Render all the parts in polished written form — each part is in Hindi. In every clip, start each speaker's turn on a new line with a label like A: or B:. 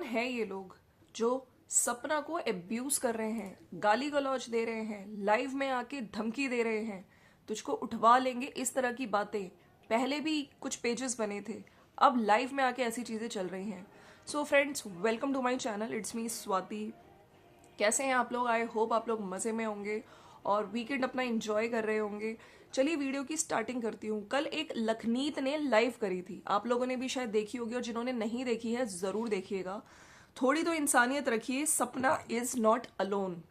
A: है ये लोग जो सपना को एब्यूज कर रहे हैं, गाली गलौज दे रहे हैं, लाइव में आके धमकी दे रहे हैं, तुझको उठवा लेंगे, इस तरह की बातें पहले भी कुछ पेजेस बने थे, अब लाइव में आके ऐसी चीजें चल रही हैं। So friends, welcome to my channel, it's me Swati. कैसे हैं आप लोग? आई होप आप लोग मज़े में होंगे और वीकेंड अपना एंजॉय कर रहे होंगे। चलिए वीडियो की स्टार्टिंग करती हूँ। कल एक लखनीत ने लाइव करी थी, आप लोगों ने भी शायद देखी होगी, और जिन्होंने नहीं देखी है ज़रूर देखिएगा। थोड़ी तो इंसानियत रखिए, सपना इज़ नॉट अलोन।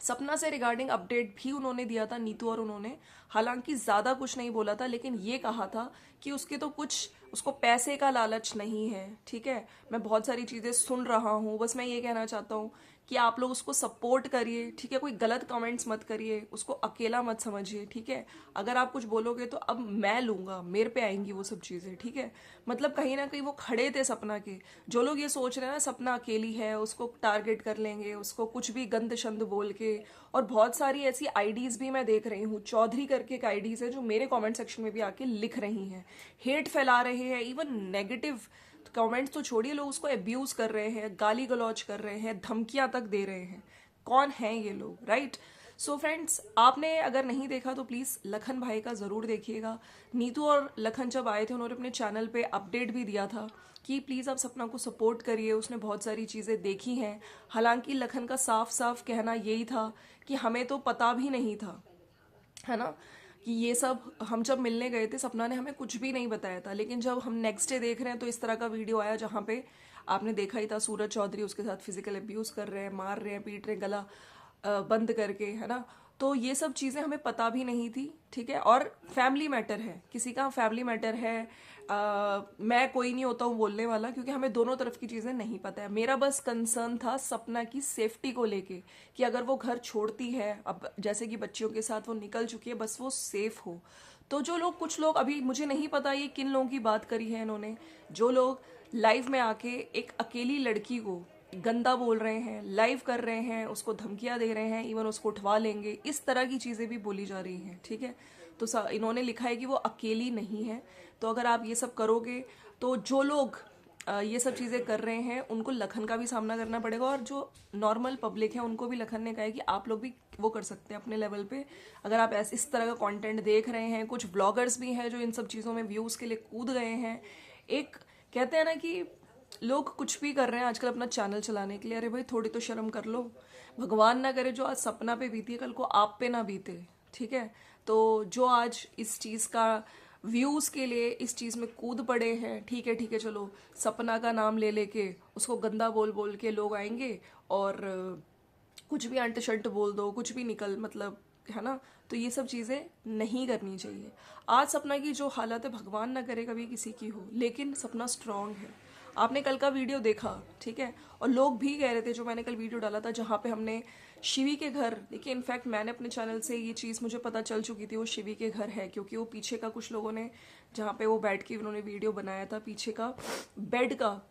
A: सपना से रिगार्डिंग अपडेट भी उन्होंने दिया था, नीतू और उन्होंने। हालांकि ज़्यादा कुछ नहीं बोला था, लेकिन ये कहा था कि उसके तो कुछ, उसको पैसे का लालच नहीं है। ठीक है, मैं बहुत सारी चीज़ें सुन रहा हूँ, बस मैं ये कहना चाहता हूँ कि आप लोग उसको सपोर्ट करिए। ठीक है, कोई गलत कमेंट्स मत करिए, उसको अकेला मत समझिए। ठीक है, अगर आप कुछ बोलोगे तो अब मैं लूँगा, मेरे पे आएंगी वो सब चीज़ें। ठीक है, मतलब कहीं ना कहीं वो खड़े थे सपना के। जो लोग ये सोच रहे हैं ना सपना अकेली है, उसको टारगेट कर लेंगे, उसको कुछ भी गंद शंद बोल के, और बहुत सारी ऐसी आईडीज भी मैं देख रही हूँ, चौधरी करके एक आईडीज है जो मेरे कमेंट सेक्शन में भी आके लिख रही हैं, हेट फैला रहे हैं, इवन नेगेटिव कमेंट्स तो छोड़िए, लोग उसको एब्यूज कर रहे हैं, गाली गलौज कर रहे हैं, धमकियां तक दे रहे हैं। कौन है ये लोग, राइट? सो फ्रेंड्स, आपने अगर नहीं देखा तो प्लीज़ लखन भाई का ज़रूर देखिएगा। नीतू और लखन जब आए थे, उन्होंने अपने चैनल पे अपडेट भी दिया था कि प्लीज़ आप सपना को सपोर्ट करिए, उसने बहुत सारी चीज़ें देखी हैं। हालांकि लखन का साफ साफ कहना यही था कि हमें तो पता भी नहीं था, है ना, कि ये सब, हम जब मिलने गए थे सपना ने हमें कुछ भी नहीं बताया था। लेकिन जब हम नेक्स्ट डे देख रहे हैं तो इस तरह का वीडियो आया जहाँ पे आपने देखा ही था, सूरज चौधरी उसके साथ फिजिकल अब्यूज कर रहे हैं, मार रहे हैं, पीट रहे हैं, गला बंद करके, है ना। तो ये सब चीज़ें हमें पता भी नहीं थी। ठीक है, और फैमिली मैटर है, किसी का फैमिली मैटर है। मैं कोई नहीं होता हूँ बोलने वाला, क्योंकि हमें दोनों तरफ की चीज़ें नहीं पता है। मेरा बस कंसर्न था सपना की सेफ्टी को लेके, कि अगर वो घर छोड़ती है, अब जैसे कि बच्चियों के साथ वो निकल चुकी है, बस वो सेफ हो। तो जो लोग, कुछ लोग, अभी मुझे नहीं पता ये किन लोगों की बात करी है इन्होंने, जो लोग लाइव में आके एक अकेली लड़की को गंदा बोल रहे हैं, लाइव कर रहे हैं, उसको धमकियां दे रहे हैं, इवन उसको उठवा लेंगे, इस तरह की चीज़ें भी बोली जा रही हैं। ठीक है, तो इन्होंने लिखा है कि वो अकेली नहीं है। तो अगर आप ये सब करोगे तो जो लोग ये सब चीज़ें कर रहे हैं उनको लखन का भी सामना करना पड़ेगा, और जो नॉर्मल पब्लिक है उनको भी लखन ने कहा है कि आप लोग भी वो कर सकते हैं अपने लेवल पे। अगर आप ऐसे इस तरह का कंटेंट देख रहे हैं, कुछ ब्लॉगर्स भी हैं जो इन सब चीज़ों में व्यूज़ के लिए कूद गए हैं। एक कहते हैं ना कि लोग कुछ भी कर रहे हैं आजकल अपना चैनल चलाने के लिए, अरे भाई थोड़ी तो शर्म कर लो। भगवान ना करे जो आज सपना पे बीती है कल को आप पे ना बीते। ठीक है, तो जो आज इस चीज़ का व्यूज़ के लिए इस चीज़ में कूद पड़े हैं, ठीक है ठीक है, चलो सपना का नाम ले लेके उसको गंदा बोल बोल के लोग आएंगे और कुछ भी अंट शंट बोल दो, कुछ भी निकल, मतलब, है ना। तो ये सब चीज़ें नहीं करनी चाहिए। आज सपना की जो हालत है, भगवान ना करे कभी किसी की हो, लेकिन सपना स्ट्रांग है। आपने कल का वीडियो देखा, ठीक है, और लोग भी कह रहे थे, जो मैंने कल वीडियो डाला था जहाँ पे हमने शिवी के घर देखिए, इनफैक्ट मैंने अपने चैनल से ये चीज़ मुझे पता चल चुकी थी वो शिवी के घर है, क्योंकि वो पीछे का कुछ लोगों ने, जहाँ पे वो बैठ के उन्होंने वीडियो बनाया था, पीछे का बेड का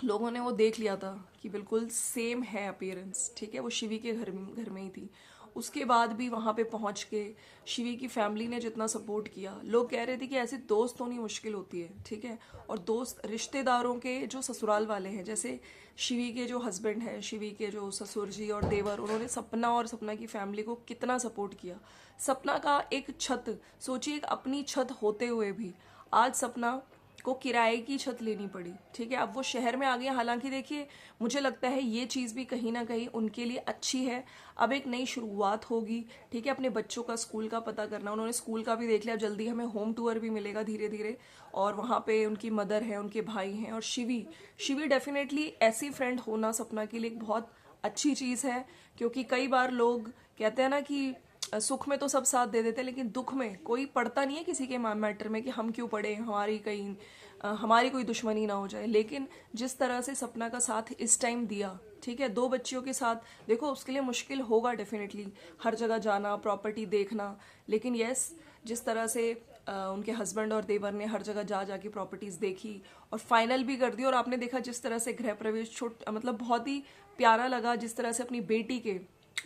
A: लोगों ने वो देख लिया था कि बिल्कुल सेम है अपीयरेंस। ठीक है, वो शिवी के घर में ही थी। उसके बाद भी वहाँ पे पहुँच के शिवी की फैमिली ने जितना सपोर्ट किया, लोग कह रहे थे कि ऐसे दोस्त होनी मुश्किल होती है। ठीक है, और दोस्त रिश्तेदारों के जो ससुराल वाले हैं, जैसे शिवी के जो हस्बैंड हैं, शिवी के जो ससुर जी और देवर, उन्होंने सपना और सपना की फैमिली को कितना सपोर्ट किया। सपना का एक छत, सोचिए, एक अपनी छत होते हुए भी आज सपना को किराए की छत लेनी पड़ी। ठीक है, अब वो शहर में आ गया। हालांकि देखिए, मुझे लगता है ये चीज़ भी कहीं ना कहीं उनके लिए अच्छी है। अब एक नई शुरुआत होगी। ठीक है, अपने बच्चों का स्कूल का पता करना, उन्होंने स्कूल का भी देख लिया। जल्दी हमें होम टूर भी मिलेगा धीरे धीरे, और वहाँ पे उनकी मदर है, उनके भाई हैं, और शिवी शिवी डेफिनेटली ऐसी फ्रेंड होना सपना के लिए एक बहुत अच्छी चीज़ है। क्योंकि कई बार लोग कहते हैं ना कि सुख में तो सब साथ दे देते हैं, लेकिन दुख में कोई पड़ता नहीं है किसी के मैटर में कि हम क्यों पड़े, हमारी कोई दुश्मनी ना हो जाए। लेकिन जिस तरह से सपना का साथ इस टाइम दिया, ठीक है, दो बच्चियों के साथ, देखो उसके लिए मुश्किल होगा डेफिनेटली, हर जगह जाना, प्रॉपर्टी देखना, लेकिन यस, जिस तरह से उनके हस्बैंड और देवर ने हर जगह जा जाके प्रॉपर्टीज देखी और फाइनल भी कर दी। और आपने देखा जिस तरह से गृह प्रवेश मतलब बहुत ही प्यारा लगा, जिस तरह से अपनी बेटी के,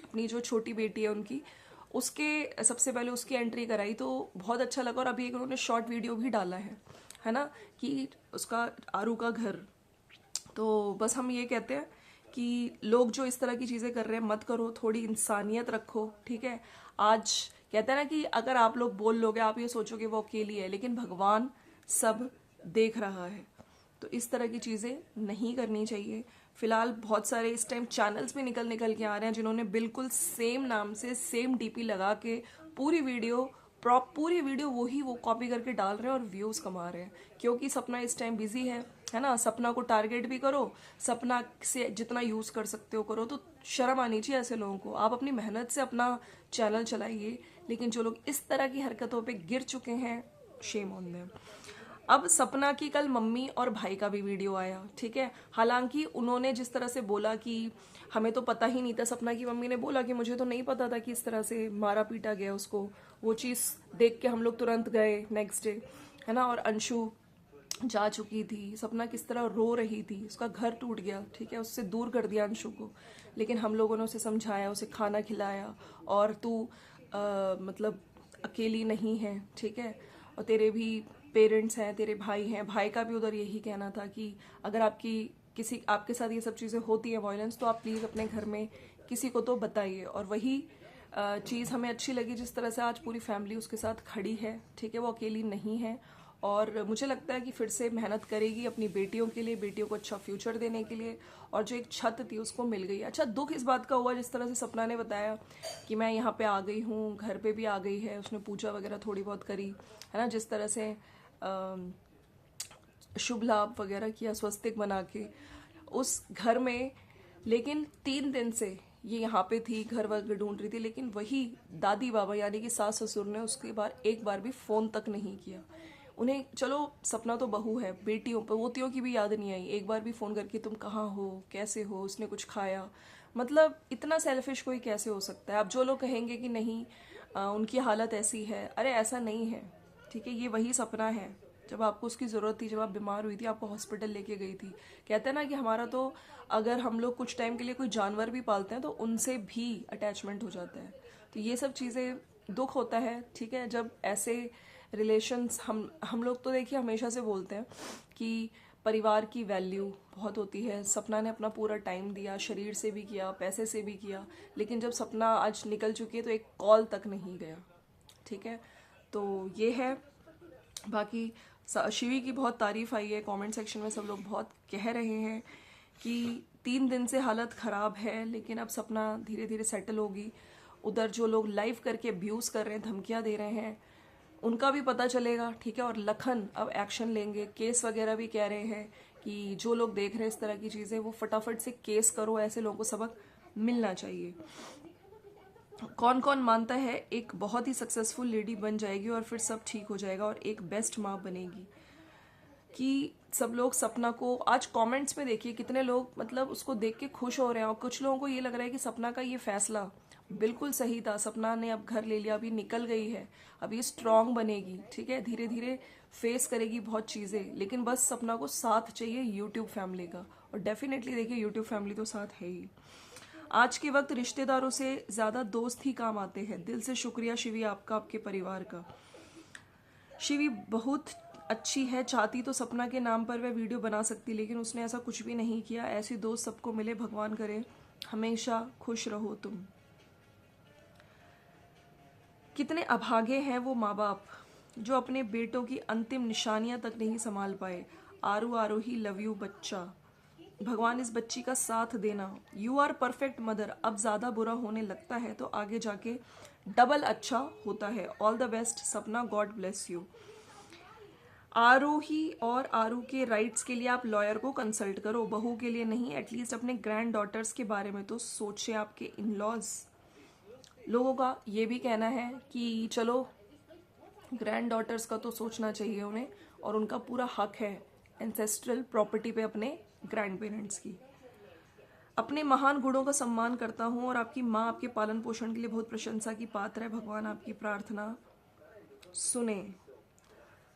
A: अपनी जो छोटी बेटी है उनकी, उसके सबसे पहले उसकी एंट्री कराई, तो बहुत अच्छा लगा। और अभी एक उन्होंने शॉर्ट वीडियो भी डाला है ना, कि उसका आरू का घर, तो बस हम ये कहते हैं कि लोग जो इस तरह की चीज़ें कर रहे हैं मत करो, थोड़ी इंसानियत रखो, ठीक है। आज कहते हैं ना कि अगर आप लोग बोल लोगे, आप ये सोचोगे वो अकेली है, लेकिन भगवान सब देख रहा है। तो इस तरह की चीज़ें नहीं करनी चाहिए। फिलहाल बहुत सारे इस टाइम चैनल्स भी निकल निकल के आ रहे हैं जिन्होंने बिल्कुल सेम नाम से सेम डीपी लगा के पूरी वीडियो वही वो कॉपी करके डाल रहे हैं और व्यूज कमा रहे हैं, क्योंकि सपना इस टाइम बिजी है ना। सपना को टारगेट भी करो, सपना से जितना यूज कर सकते हो करो। तो शर्म आनी चाहिए ऐसे लोगों को। आप अपनी मेहनत से अपना चैनल चलाइए, लेकिन जो लोग इस तरह की हरकतों पे गिर चुके हैं, शेम ऑन देम। अब सपना की कल मम्मी और भाई का भी वीडियो आया, ठीक है। हालांकि उन्होंने जिस तरह से बोला कि हमें तो पता ही नहीं था, सपना की मम्मी ने बोला कि मुझे तो नहीं पता था कि इस तरह से मारा पीटा गया उसको। वो चीज़ देख के हम लोग तुरंत गए नेक्स्ट डे, है ना। और अंशु जा चुकी थी, सपना किस तरह रो रही थी, उसका घर टूट गया, ठीक है। उससे दूर कर दिया अंशु को, लेकिन हम लोगों ने उसे समझाया, उसे खाना खिलाया, और तू मतलब अकेली नहीं है, ठीक है। और तेरे भी पेरेंट्स हैं, तेरे भाई हैं। भाई का भी उधर यही कहना था कि अगर आपके साथ ये सब चीज़ें होती है वायलेंस, तो आप प्लीज़ अपने घर में किसी को तो बताइए। और वही चीज़ हमें अच्छी लगी जिस तरह से आज पूरी फैमिली उसके साथ खड़ी है, ठीक है। वो अकेली नहीं है, और मुझे लगता है कि फिर से मेहनत करेगी अपनी बेटियों के लिए, बेटियों को अच्छा फ्यूचर देने के लिए। और जो एक छत थी उसको मिल गई। अच्छा, दुख इस बात का हुआ जिस तरह से सपना ने बताया कि मैं यहाँ पे आ गई हूँ, घर पे भी आ गई है, उसने पूजा वगैरह थोड़ी बहुत करी, है ना। जिस तरह से शुभ लाभ वगैरह किया स्वस्तिक बना के उस घर में। लेकिन 3 दिन से ये यहाँ पे थी, घर वगैरह ढूंढ रही थी, लेकिन वही दादी बाबा यानी कि सास ससुर ने उसके बाद एक बार भी फ़ोन तक नहीं किया उन्हें। चलो सपना तो बहू है, बेटियों पोतियों की भी याद नहीं आई, एक बार भी फ़ोन करके तुम कहाँ हो, कैसे हो, उसने कुछ खाया। मतलब इतना सेल्फिश कोई कैसे हो सकता है। अब जो लोग कहेंगे कि नहीं उनकी हालत ऐसी है, अरे ऐसा नहीं है, ठीक है। ये वही सपना है, जब आपको उसकी ज़रूरत थी, जब आप बीमार हुई थी, आपको हॉस्पिटल लेके गई थी। कहते हैं ना कि हमारा तो अगर हम लोग कुछ टाइम के लिए कोई जानवर भी पालते हैं तो उनसे भी अटैचमेंट हो जाता है। तो ये सब चीज़ें दुख होता है, ठीक है, जब ऐसे रिलेशंस हम लोग तो देखिए हमेशा से बोलते हैं कि परिवार की वैल्यू बहुत होती है। सपना ने अपना पूरा टाइम दिया, शरीर से भी किया, पैसे से भी किया, लेकिन जब सपना आज निकल चुकी है तो एक कॉल तक नहीं गया, ठीक है। तो ये है। बाकी शिवी की बहुत तारीफ आई है, कमेंट सेक्शन में सब लोग बहुत कह रहे हैं कि 3 दिन से हालत ख़राब है, लेकिन अब सपना धीरे धीरे सेटल होगी। उधर जो लोग लाइव करके अब्यूज़ कर रहे हैं, धमकियां दे रहे हैं, उनका भी पता चलेगा, ठीक है। और लखन अब एक्शन लेंगे, केस वगैरह भी कह रहे हैं कि जो लोग देख रहे हैं इस तरह की चीज़ें, वो फटाफट से केस करो, ऐसे लोगों को सबक मिलना चाहिए। कौन कौन मानता है एक बहुत ही सक्सेसफुल लेडी बन जाएगी और फिर सब ठीक हो जाएगा और एक बेस्ट माँ बनेगी? कि सब लोग सपना को आज कमेंट्स में देखिए कितने लोग मतलब उसको देख के खुश हो रहे हैं, और कुछ लोगों को ये लग रहा है कि सपना का ये फैसला बिल्कुल सही था। सपना ने अब घर ले लिया, अभी निकल गई है, अब ये स्ट्रांग बनेगी, ठीक है, धीरे धीरे फेस करेगी बहुत चीज़ें। लेकिन बस सपना को साथ चाहिए यूट्यूब फैमिली का, और डेफिनेटली देखिए यूट्यूब फैमिली तो साथ है ही। आज के वक्त रिश्तेदारों से ज़्यादा दोस्त ही काम आते हैं। दिल से शुक्रिया शिवी आपका, आपके परिवार का। शिवी बहुत अच्छी है, चाहती तो सपना के नाम पर वह वीडियो बना सकती, लेकिन उसने ऐसा कुछ भी नहीं किया। ऐसी दोस्त सबको मिले, भगवान करे हमेशा खुश रहो तुम। कितने अभागे हैं वो माँ बाप जो अपने बेटों की अंतिम निशानियां तक नहीं संभाल पाए। आरू आरोही लव यू बच्चा, भगवान इस बच्ची का साथ देना। You are perfect mother. अब ज़्यादा बुरा होने लगता है तो आगे जाके डबल अच्छा होता है। ऑल द बेस्ट सपना, गॉड ब्लेस यू। आरोही और आरू के राइट्स के लिए आप लॉयर को कंसल्ट करो, बहू के लिए नहीं। एटलीस्ट अपने ग्रैंड डॉटर्स के बारे में तो सोचे। आपके इन लॉज लोगों का ये भी कहना है कि चलो ग्रैंड डॉटर्स का तो सोचना चाहिए उन्हें, और उनका पूरा हक है एंसेस्ट्रल प्रॉपर्टी पे अपने ग्रैंड पेरेंट्स की। अपने महान गुणों का सम्मान करता हूँ और आपकी माँ आपके पालन पोषण के लिए बहुत प्रशंसा की पात्र है। भगवान आपकी प्रार्थना सुने।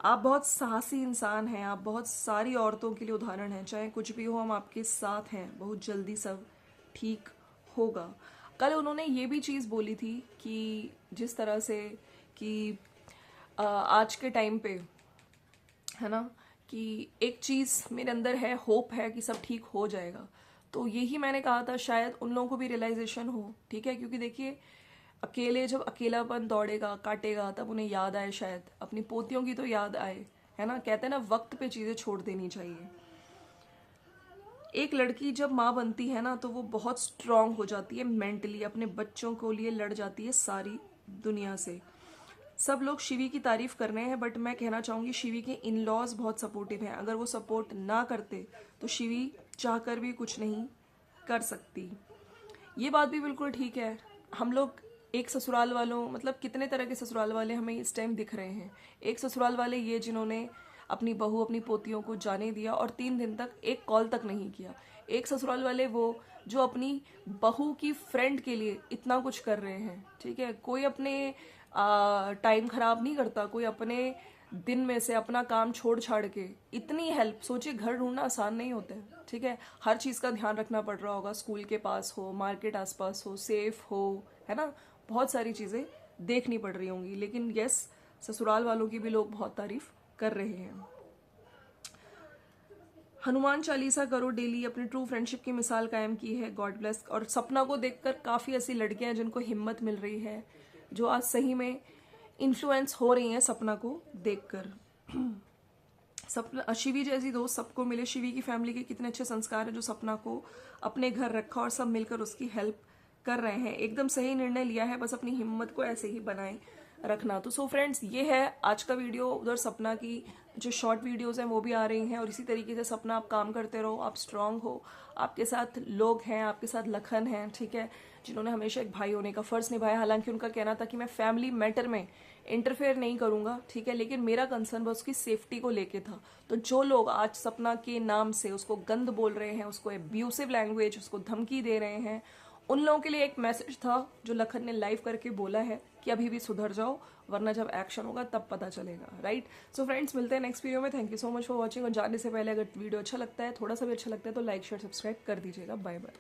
A: आप बहुत साहसी इंसान हैं, आप बहुत सारी औरतों के लिए उदाहरण हैं। चाहे कुछ भी हो, हम आपके साथ हैं, बहुत जल्दी सब ठीक होगा। कल उन्होंने ये भी चीज़ बोली थी कि जिस तरह से कि आज के टाइम पे, है ना, कि एक चीज़ मेरे अंदर है, होप है कि सब ठीक हो जाएगा। तो यही मैंने कहा था, शायद उन लोगों को भी रियलाइजेशन हो, ठीक है। क्योंकि देखिए, अकेले जब अकेलापन दौड़ेगा काटेगा तब उन्हें याद आए, शायद अपनी पोतियों की तो याद आए, है ना। कहते हैं ना, वक्त पे चीज़ें छोड़ देनी चाहिए। एक लड़की जब माँ बनती है ना, तो वो बहुत स्ट्रांग हो जाती है मेंटली, अपने बच्चों को लिए लड़ जाती है सारी दुनिया से। सब लोग शिवी की तारीफ कर रहे हैं, बट मैं कहना चाहूँगी शिवी के इन लॉज बहुत सपोर्टिव हैं। अगर वो सपोर्ट ना करते तो शिवी चाहकर भी कुछ नहीं कर सकती। ये बात भी बिल्कुल ठीक है। हम लोग एक ससुराल वालों, मतलब कितने तरह के ससुराल वाले हमें इस टाइम दिख रहे हैं। एक ससुराल वाले ये जिन्होंने अपनी बहू अपनी पोतियों को जाने दिया और 3 दिन तक एक कॉल तक नहीं किया। एक ससुराल वाले वो जो अपनी बहू की फ्रेंड के लिए इतना कुछ कर रहे हैं, ठीक है। कोई अपने टाइम खराब नहीं करता, कोई अपने दिन में से अपना काम छोड़ छाड़ के इतनी हेल्प। सोचिए, घर ढूंढना आसान नहीं होता है, ठीक है। हर चीज़ का ध्यान रखना पड़ रहा होगा, स्कूल के पास हो, मार्केट आसपास हो, सेफ हो, है ना। बहुत सारी चीज़ें देखनी पड़ रही होंगी, लेकिन यस, ससुराल वालों की भी लोग बहुत तारीफ कर रहे हैं। हनुमान चालीसा करो डेली, अपनी ट्रू फ्रेंडशिप की मिसाल कायम की है, गॉड ब्लेस। और सपना को देखकर काफ़ी ऐसी लड़कियां जिनको हिम्मत मिल रही है, जो आज सही में इन्फ्लुएंस हो रही हैं सपना को देखकर। सपना, शिवी जैसी दोस्त सबको मिले। शिवी की फैमिली के कितने अच्छे संस्कार हैं जो सपना को अपने घर रखा और सब मिलकर उसकी हेल्प कर रहे हैं। एकदम सही निर्णय लिया है, बस अपनी हिम्मत को ऐसे ही बनाए रखना। तो सो फ्रेंड्स, ये है आज का वीडियो। उधर सपना की जो शॉर्ट वीडियोस हैं वो भी आ रही हैं, और इसी तरीके से सपना आप काम करते रहो, आप स्ट्रांग हो, आपके साथ लोग हैं, आपके साथ लखन हैं, ठीक है, जिन्होंने हमेशा एक भाई होने का फर्ज निभाया। हालांकि उनका कहना था कि मैं फैमिली मैटर में इंटरफेयर नहीं करूंगा, ठीक है, लेकिन मेरा कंसर्न बस उसकी सेफ्टी को लेके था। तो जो लोग आज सपना के नाम से उसको गंद बोल रहे हैं, उसको एब्यूसिव लैंग्वेज, उसको धमकी दे रहे हैं, उन लोगों के लिए एक मैसेज था जो लखन ने लाइव करके बोला है कि अभी भी सुधर जाओ, वरना जब एक्शन होगा तब पता चलेगा, राइट। सो फ्रेंड्स, मिलते हैं नेक्स्ट वीडियो में। Thank you so much for watching. और जाने से पहले अगर वीडियो अच्छा लगता है, थोड़ा सा भी अच्छा लगता है, तो लाइक शेयर सब्सक्राइब कर दीजिएगा। Bye bye.